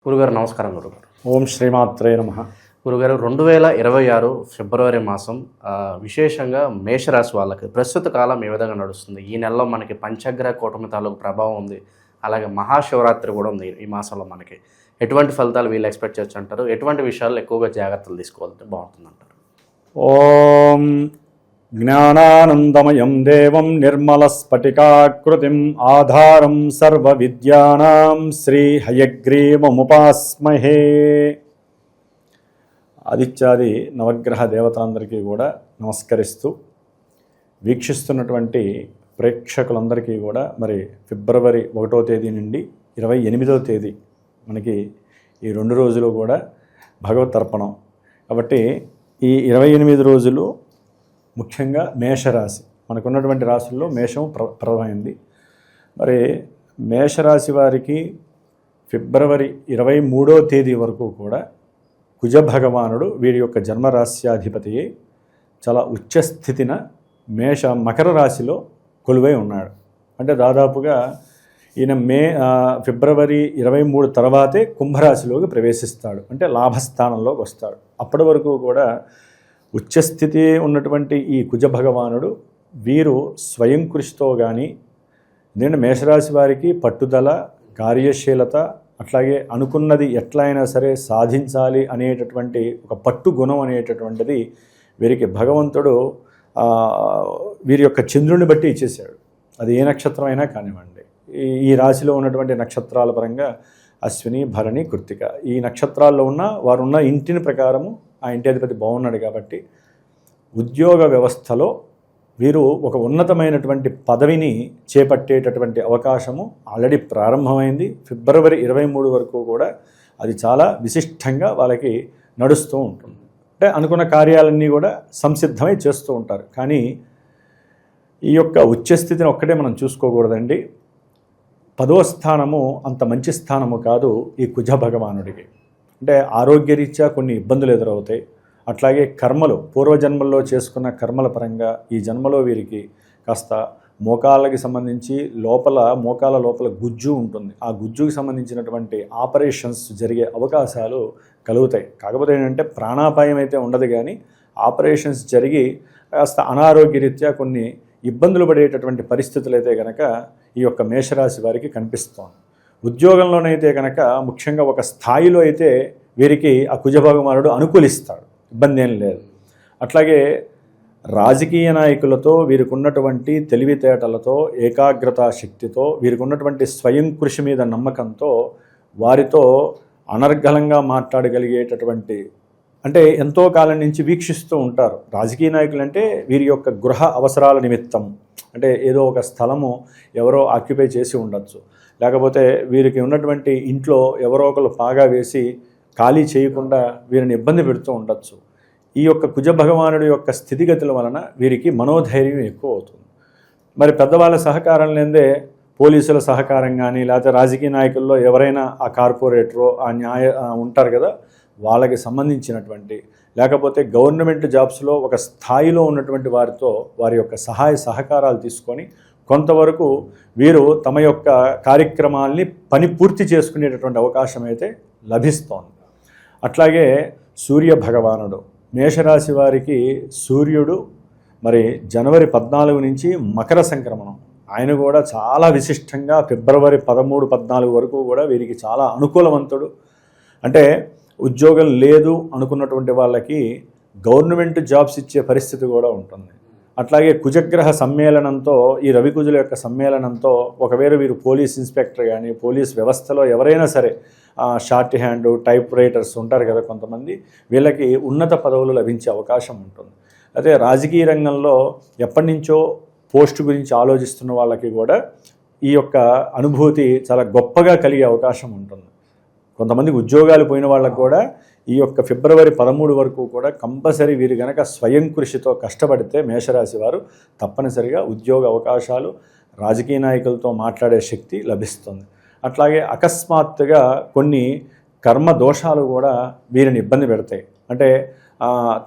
గురుగారు నమస్కారం గురుగారు. ఓం శ్రీమాత్రే నమః. గురుగారు 2026 ఫిబ్రవరి మాసం విశేషంగా మేషరాశి వాళ్ళకి ప్రస్తుత కాలం ఏ విధంగా నడుస్తుంది? ఈ నెలలో మనకి పంచగ్రహ కూటమి తాలూకు ప్రభావం ఉంది, అలాగే మహాశివరాత్రి కూడా ఉంది. ఈ మాసంలో మనకి ఎటువంటి ఫలితాలు వీళ్ళు ఎక్స్పెక్ట్ చేయొచ్చు అంటారు? ఎటువంటి విషయాల్లో ఎక్కువగా జాగ్రత్తలు తీసుకోవాలంటే బాగుంటుంది అంటారు? ఓం జ్ఞానానందమయం దేవం నిర్మలస్ఫటికాకృతిం ఆధారం సర్వవిద్యానాం శ్రీ హయగ్రీవముపాస్మహే. ఆదిత్యాది నవగ్రహ దేవతలందరికీ కూడా నమస్కరిస్తూ వీక్షిస్తున్నటువంటి ప్రేక్షకులందరికీ కూడా మరి ఫిబ్రవరి 1వ తేదీ నుండి 28వ తేదీ మనకి ఈ 2 రోజులు కూడా భగవత్ తర్పణం. కాబట్టి ఈ 28 రోజులు ముఖ్యంగా మేషరాశి మనకున్నటువంటి రాశుల్లో మేషం ప్రధానమైంది. మరి మేషరాశి వారికి ఫిబ్రవరి 23వ తేదీ వరకు కూడా కుజ భగవానుడు వీరి యొక్క జన్మరాశ్యాధిపతి చాలా ఉచ్చస్థితిన మకర రాశిలో కొలువై ఉన్నాడు. అంటే దాదాపుగా ఈయన ఫిబ్రవరి 23 తర్వాతే కుంభరాశిలోకి ప్రవేశిస్తాడు, అంటే లాభస్థానంలోకి వస్తాడు. అప్పటి వరకు కూడా ఉచ్చస్థితి ఉన్నటువంటి ఈ కుజ భగవానుడు వీరు స్వయం కృషితో కానీ, ఎందుకంటే మేషరాశి వారికి పట్టుదల, కార్యశీలత, అట్లాగే అనుకున్నది ఎట్లా అయినా సరే సాధించాలి అనేటటువంటి ఒక పట్టు గుణం అనేటటువంటిది వీరికి భగవంతుడు వీరి యొక్క చంద్రుని బట్టి ఇచ్చేశాడు. అది ఏ నక్షత్రం అయినా కానివ్వండి. ఈ రాశిలో ఉన్నటువంటి నక్షత్రాల పరంగా అశ్విని, భరణి, కృత్తిక ఈ నక్షత్రాల్లో ఉన్న వారు ఉన్న ఇంటిని ప్రకారము ఆ ఇంటి అధిపతి బాగున్నాడు. కాబట్టి ఉద్యోగ వ్యవస్థలో వీరు ఒక ఉన్నతమైనటువంటి పదవిని చేపట్టేటటువంటి అవకాశము ఆల్రెడీ ప్రారంభమైంది. ఫిబ్రవరి 23 వరకు కూడా అది చాలా విశిష్టంగా వాళ్ళకి నడుస్తూ ఉంటుంది. అంటే అనుకున్న కార్యాలన్నీ కూడా సంసిద్ధమై చేస్తూ ఉంటారు. కానీ ఈ యొక్క ఉచ్చస్థితిని ఒక్కటే మనం చూసుకోకూడదండి. 10వ స్థానము అంత మంచి స్థానము కాదు ఈ కుజ భగవానుడికి. అంటే ఆరోగ్యరీత్యా కొన్ని ఇబ్బందులు ఎదురవుతాయి. అట్లాగే కర్మలు, పూర్వజన్మల్లో చేసుకున్న కర్మల పరంగా ఈ జన్మలో వీరికి కాస్త మోకాళ్ళకి సంబంధించి మోకాల లోపల గుజ్జు ఉంటుంది. ఆ గుజ్జుకి సంబంధించినటువంటి ఆపరేషన్స్ జరిగే అవకాశాలు కలుగుతాయి. కాకపోతే ఏంటంటే ప్రాణాపాయం అయితే ఉండదు, కానీ ఆపరేషన్స్ జరిగి కాస్త అనారోగ్యరీత్యా కొన్ని ఇబ్బందులు పడేటటువంటి పరిస్థితులు అయితే కనుక ఈ యొక్క మేషరాశి వారికి కనిపిస్తోంది. ఉద్యోగంలోనైతే కనుక ముఖ్యంగా ఒక స్థాయిలో అయితే వీరికి ఆ కుజభగవానుడు అనుకూలిస్తాడు, ఇబ్బంది ఏం లేదు. అట్లాగే రాజకీయ నాయకులతో వీరికి ఉన్నటువంటి తెలివితేటలతో, ఏకాగ్రతా శక్తితో, వీరికి ఉన్నటువంటి స్వయం కృషి మీద నమ్మకంతో వారితో అనర్గళంగా మాట్లాడగలిగేటటువంటి, అంటే ఎంతో కాలం నుంచి వీక్షిస్తూ ఉంటారు. రాజకీయ నాయకులు అంటే వీరి యొక్క గృహ అవసరాల నిమిత్తం, అంటే ఏదో ఒక స్థలము ఎవరో ఆక్యుపై చేసి ఉండొచ్చు, లేకపోతే వీరికి ఉన్నటువంటి ఇంట్లో ఎవరో ఒకరు పాగా వేసి ఖాళీ చేయకుండా వీరిని ఇబ్బంది పెడుతూ ఉండొచ్చు. ఈ యొక్క కుజ భగవానుడి యొక్క స్థితిగతుల వలన వీరికి మనోధైర్యం ఎక్కువ అవుతుంది. మరి పెద్దవాళ్ళ సహకారం లేదే పోలీసుల సహకారం కానీ, లేకపోతే రాజకీయ నాయకుల్లో ఎవరైనా ఆ కార్పొరేటరో ఆ ఉంటారు కదా, వాళ్ళకి సంబంధించినటువంటి, లేకపోతే గవర్నమెంట్ జాబ్స్లో ఒక స్థాయిలో ఉన్నటువంటి వారితో వారి యొక్క సహాయ సహకారాలు తీసుకొని కొంతవరకు వీరు తమ యొక్క కార్యక్రమాల్ని పని పూర్తి చేసుకునేటటువంటి అవకాశం అయితే లభిస్తోంది. అట్లాగే సూర్య భగవానుడు మేషరాశి వారికి సూర్యుడు మరి జనవరి 14 నుంచి మకర సంక్రమణం, ఆయన కూడా చాలా విశిష్టంగా ఫిబ్రవరి 13, 14 వరకు కూడా వీరికి చాలా అనుకూలవంతుడు. అంటే ఉద్యోగం లేదు అనుకున్నటువంటి వాళ్ళకి గవర్నమెంట్ జాబ్స్ ఇచ్చే పరిస్థితి కూడా ఉంటుంది. అట్లాగే కుజగ్రహ సమ్మేళనంతో, ఈ రవికుజుల యొక్క సమ్మేళనంతో ఒకవేళ వీరు పోలీస్ ఇన్స్పెక్టర్ కానీ, పోలీస్ వ్యవస్థలో ఎవరైనా సరే షార్ట్ హ్యాండ్ టైప్ రైటర్స్ ఉంటారు కదా కొంతమంది, వీళ్ళకి ఉన్నత పదవులు లభించే అవకాశం ఉంటుంది. అదే రాజకీయ రంగంలో ఎప్పటి నుంచో పోస్టు గురించి ఆలోచిస్తున్న వాళ్ళకి కూడా ఈ యొక్క అనుభూతి చాలా గొప్పగా కలిగే అవకాశం ఉంటుంది. కొంతమందికి ఉద్యోగాలు పోయిన వాళ్ళకు కూడా ఈ యొక్క ఫిబ్రవరి 13 వరకు కూడా కంపల్సరీ వీరు కనుక స్వయం కృషితో కష్టపడితే మేషరాశి వారు తప్పనిసరిగా ఉద్యోగ అవకాశాలు, రాజకీయ నాయకులతో మాట్లాడే శక్తి లభిస్తుంది. అట్లాగే అకస్మాత్తుగా కొన్ని కర్మ దోషాలు కూడా వీరిని ఇబ్బంది పెడతాయి. అంటే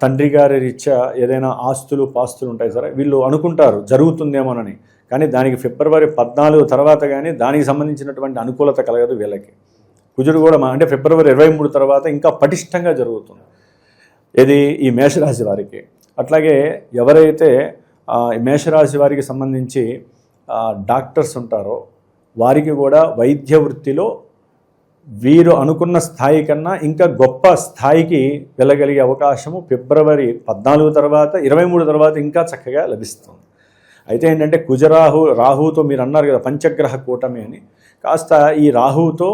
తండ్రి గారి రీత్యా ఏదైనా ఆస్తులు పాస్తులు ఉంటాయి సరే, వీళ్ళు అనుకుంటారు జరుగుతుందేమోనని, కానీ దానికి ఫిబ్రవరి 14 తర్వాత కానీ దానికి సంబంధించినటువంటి అనుకూలత కలగదు వీళ్ళకి. కుజుడు కూడా అంటే ఫిబ్రవరి 23 తర్వాత ఇంకా పటిష్టంగా జరుగుతుంది. ఇది ఈ మేషరాశి వారికి. అట్లాగే ఎవరైతే మేషరాశి వారికి సంబంధించి డాక్టర్స్ ఉంటారో వారికి కూడా వైద్య వృత్తిలో వీరు అనుకున్న స్థాయి కన్నా ఇంకా గొప్ప స్థాయికి వెళ్ళగలిగే అవకాశము ఫిబ్రవరి 14 తర్వాత 23 తర్వాత ఇంకా చక్కగా లభిస్తుంది. అయితే ఏంటంటే రాహుతో మీరు అన్నారు కదా పంచగ్రహ కూటమి అని, కాస్త ఈ రాహుతో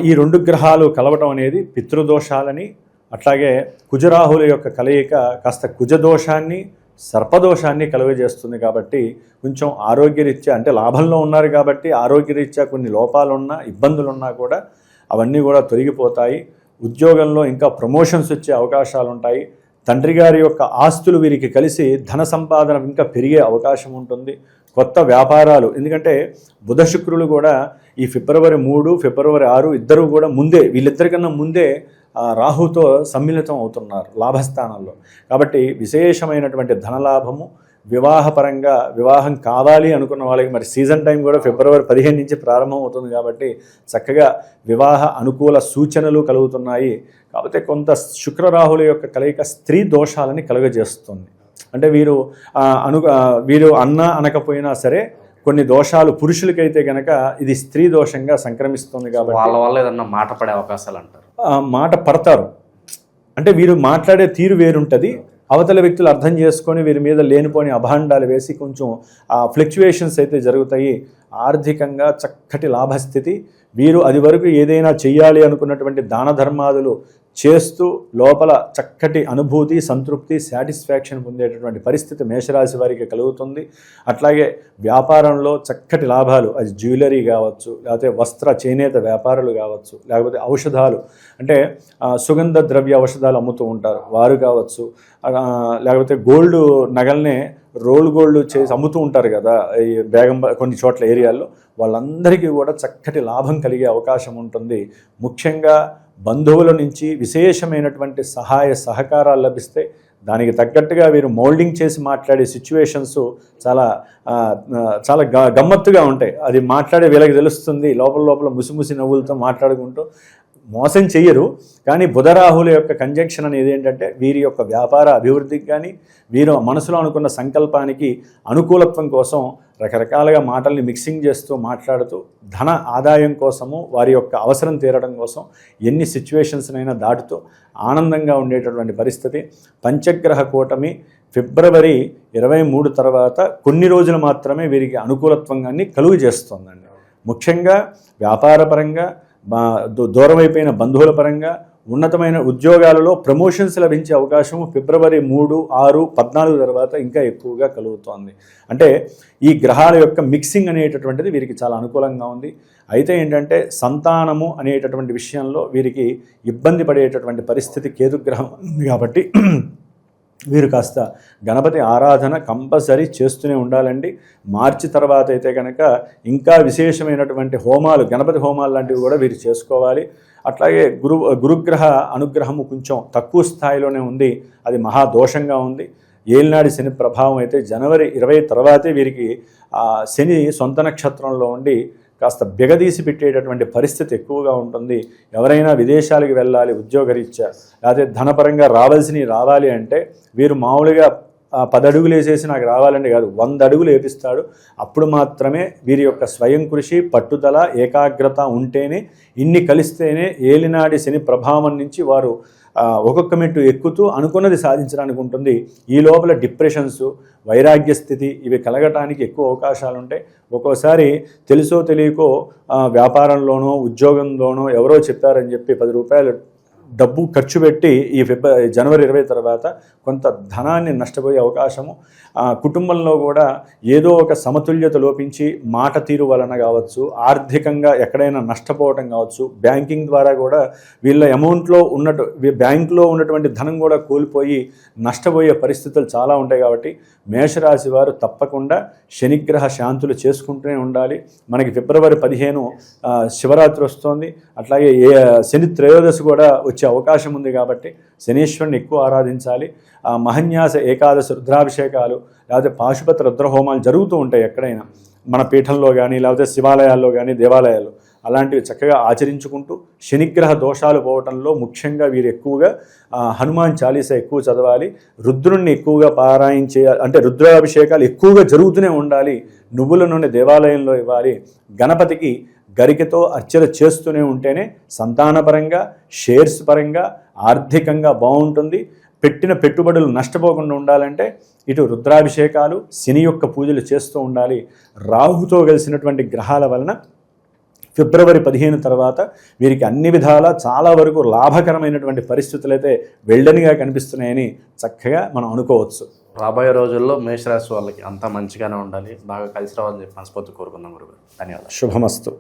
ఈ 2 గ్రహాలు కలవటం అనేది పితృదోషాలని, అట్లాగే కుజరాహుల యొక్క కలయిక కాస్త కుజదోషాన్ని సర్పదోషాన్ని కలుగజేస్తుంది. కాబట్టి కొంచెం ఆరోగ్యరీత్యా అంటే లాభంలో ఉన్నారు కాబట్టి ఆరోగ్యరీత్యా కొన్ని లోపాలున్నా ఇబ్బందులున్నా కూడా అవన్నీ కూడా తొలగిపోతాయి. ఉద్యోగంలో ఇంకా ప్రమోషన్స్ వచ్చే అవకాశాలు ఉంటాయి. తండ్రి గారి యొక్క ఆస్తులు వీరికి కలిసి ధన సంపాదన ఇంకా పెరిగే అవకాశం ఉంటుంది. కొత్త వ్యాపారాలు, ఎందుకంటే బుధ శుక్రులు కూడా ఈ ఫిబ్రవరి 3 ఫిబ్రవరి 6 ఇద్దరు కూడా వీళ్ళిద్దరికన్నా ముందే రాహుతో సమ్మిళితం అవుతున్నారు లాభస్థానంలో. కాబట్టి విశేషమైనటువంటి ధనలాభము, వివాహం కావాలి అనుకున్న వాళ్ళకి మరి సీజన్ టైం కూడా ఫిబ్రవరి 15 నుంచి ప్రారంభం అవుతుంది కాబట్టి చక్కగా వివాహ అనుకూల సూచనలు కలుగుతున్నాయి. కాకపోతే కొంత శుక్రరాహుల యొక్క కలయిక స్త్రీ దోషాలని కలుగజేస్తుంది. అంటే వీరు అనకపోయినా సరే కొన్ని దోషాలు పురుషులకైతే కనుక ఇది స్త్రీ దోషంగా సంక్రమిస్తుంది. కాబట్టి వాళ్ళ వల్ల ఏదన్నా మాట పడే అవకాశాలు అంటారు, మాట పడతారు. అంటే వీరు మాట్లాడే తీరు వేరుంటుంది, అవతల వ్యక్తులు అర్థం చేసుకొని వీరి మీద లేనిపోని అభాండాలు వేసి కొంచెం ఫ్లక్చువేషన్స్ అయితే జరుగుతాయి. ఆర్థికంగా చక్కటి లాభస్థితి. వీరు అది వరకు ఏదైనా చెయ్యాలి అనుకున్నటువంటి దాన ధర్మాదులు చేస్తూ లోపల చక్కటి అనుభూతి, సంతృప్తి, సాటిస్ఫాక్షన్ పొందేటటువంటి పరిస్థితి మేషరాశి వారికి కలుగుతుంది. అట్లాగే వ్యాపారంలో చక్కటి లాభాలు, అది జ్యువెలరీ కావచ్చు, లేకపోతే చేనేత వ్యాపారాలు కావచ్చు, లేకపోతే ఔషధాలు అంటే సుగంధ ద్రవ్య ఔషధాలు అమ్ముతూ ఉంటారు వారు కావచ్చు, లేకపోతే గోల్డ్ నగల్నే రోల్ గోల్డ్ చేసి అమ్ముతూ ఉంటారు కదా ఈ కొన్ని చోట్ల ఏరియాల్లో, వాళ్ళందరికీ కూడా చక్కటి లాభం కలిగే అవకాశం ఉంటుంది. ముఖ్యంగా బంధువుల నుంచి విశేషమైనటువంటి సహాయ సహకారాలు లభిస్తే దానికి తగ్గట్టుగా వీరు మౌల్డింగ్ చేసి మాట్లాడే సిచ్యువేషన్స్ చాలా చాలా గమ్మత్తుగా ఉంటాయి. అది మాట్లాడే వీళ్ళకి తెలుస్తుంది. లోపల ముసిముసి నవ్వులతో మాట్లాడుకుంటూ మోసం చెయ్యరు. కానీ బుధరాహుల యొక్క కంజంక్షన్ అనేది ఏంటంటే వీరి యొక్క వ్యాపార అభివృద్ధికి కానీ వీరు మనసులో అనుకున్న సంకల్పానికి అనుకూలత్వం కోసం రకరకాలుగా మాటల్ని మిక్సింగ్ చేస్తూ మాట్లాడుతూ ధన ఆదాయం కోసము వారి యొక్క అవసరం తీరడం కోసం ఎన్ని సిచ్యువేషన్స్నైనా దాటుతూ ఆనందంగా ఉండేటటువంటి పరిస్థితి. పంచగ్రహ కూటమి ఫిబ్రవరి 23 తర్వాత కొన్ని రోజులు మాత్రమే వీరికి అనుకూలత్వంగాన్ని కలుగు చేస్తుందండి. ముఖ్యంగా వ్యాపారపరంగా దూరమైపోయిన బంధువుల పరంగా ఉన్నతమైన ఉద్యోగాలలో ప్రమోషన్స్ లభించే అవకాశం ఫిబ్రవరి 3, 6, 14 తర్వాత ఇంకా ఎక్కువగా కలుగుతోంది. అంటే ఈ గ్రహాల యొక్క మిక్సింగ్ అనేటటువంటిది వీరికి చాలా అనుకూలంగా ఉంది. అయితే ఏంటంటే సంతానము అనేటటువంటి విషయంలో వీరికి ఇబ్బంది పడేటటువంటి పరిస్థితి కేతుగ్రహం ఉంది. కాబట్టి వీరు కాస్త గణపతి ఆరాధన కంపల్సరీ చేస్తూనే ఉండాలండి. మార్చి తర్వాత అయితే కనుక ఇంకా విశేషమైనటువంటి హోమాలు, గణపతి హోమాలు లాంటివి కూడా వీరు చేసుకోవాలి. అట్లాగే గురుగ్రహ అనుగ్రహము కొంచెం తక్కువ స్థాయిలోనే ఉంది, అది మహాదోషంగా ఉంది. ఏలినాడి శని ప్రభావం అయితే జనవరి 20 తర్వాతే వీరికి శని సొంత నక్షత్రంలో ఉండి కాస్త బిగదీసి పెట్టేటటువంటి పరిస్థితి ఎక్కువగా ఉంటుంది. ఎవరైనా విదేశాలకు వెళ్ళాలి ఉద్యోగరీత్యా, లేకపోతే ధనపరంగా రావాలి అంటే వీరు మామూలుగా 10 అడుగులు వేసేసి నాకు రావాలంటే కాదు, 100 అడుగులు వేపిస్తాడు. అప్పుడు మాత్రమే వీరి యొక్క స్వయం కృషి, పట్టుదల, ఏకాగ్రత ఉంటేనే, ఇన్ని కలిస్తేనే ఏలినాడి శని ప్రభావం నుంచి వారు ఒక్కొక్క మెట్టు ఎక్కుతూ అనుకున్నది సాధించడానికి ఉంటుంది. ఈ లోపల డిప్రెషన్స్, వైరాగ్య స్థితి ఇవి కలగటానికి ఎక్కువ అవకాశాలు ఉంటాయి. ఒక్కోసారి తెలుసో తెలియకో వ్యాపారంలోనో ఉద్యోగంలోనో ఎవరో చెప్పారని చెప్పి 10 రూపాయలు డబ్బు ఖర్చు పెట్టి ఈ జనవరి 20 తర్వాత కొంత ధనాన్ని నష్టపోయే అవకాశము. కుటుంబంలో కూడా ఏదో ఒక సమతుల్యత లోపించి మాట తీరు వలన కావచ్చు, ఆర్థికంగా ఎక్కడైనా నష్టపోవటం కావచ్చు, బ్యాంకింగ్ ద్వారా కూడా వీళ్ళ అమౌంట్లో బ్యాంకులో ఉన్నటువంటి ధనం కూడా కోల్పోయి నష్టపోయే పరిస్థితులు చాలా ఉంటాయి. కాబట్టి మేషరాశి వారు తప్పకుండా శనిగ్రహ శాంతులు చేసుకుంటూనే ఉండాలి. మనకి ఫిబ్రవరి 15 శివరాత్రి వస్తోంది. అట్లాగే శని త్రయోదశి కూడా వచ్చే అవకాశం ఉంది. కాబట్టి శనీశ్వరుని ఎక్కువ ఆరాధించాలి. మహన్యాస ఏకాదశి రుద్రాభిషేకాలు, లేకపోతే పాశుపత రుద్రహోమాలు జరుగుతూ ఉంటాయి ఎక్కడైనా, మన పీఠంలో కానీ లేకపోతే శివాలయాల్లో కానీ దేవాలయాల్లో. అలాంటివి చక్కగా ఆచరించుకుంటూ శనిగ్రహ దోషాలు పోవటంలో ముఖ్యంగా వీరు ఎక్కువగా హనుమాన్ చాలీసా ఎక్కువ చదవాలి, రుద్రుణ్ణి ఎక్కువగా పారాయణ చేయాలి, అంటే రుద్రాభిషేకాలు ఎక్కువగా జరుగుతూనే ఉండాలి, నువ్వుల నూనె దేవాలయంలో ఇవ్వాలి, గణపతికి గరికతో అర్చన చేస్తూనే ఉంటేనే సంతానపరంగా, షేర్స్ పరంగా, ఆర్థికంగా బాగుంటుంది. పెట్టిన పెట్టుబడులు నష్టపోకుండా ఉండాలంటే ఇటు రుద్రాభిషేకాలు, శని యొక్క పూజలు చేస్తూ ఉండాలి. రాహుతో కలిసినటువంటి గ్రహాల వలన ఫిబ్రవరి 15 తర్వాత వీరికి అన్ని విధాలా చాలా వరకు లాభకరమైనటువంటి పరిస్థితులు అయితే వెల్డనిగా కనిపిస్తున్నాయని చక్కగా మనం అనుకోవచ్చు. రాబోయే రోజుల్లో మేషరాశి వాళ్ళకి అంతా మంచిగానే ఉండాలి, బాగా కలిసి రావాలని చెప్పి మనస్ఫూర్తి కోరుకుందాం గురుగారు. ధన్యవాదాలు. శుభమస్తు.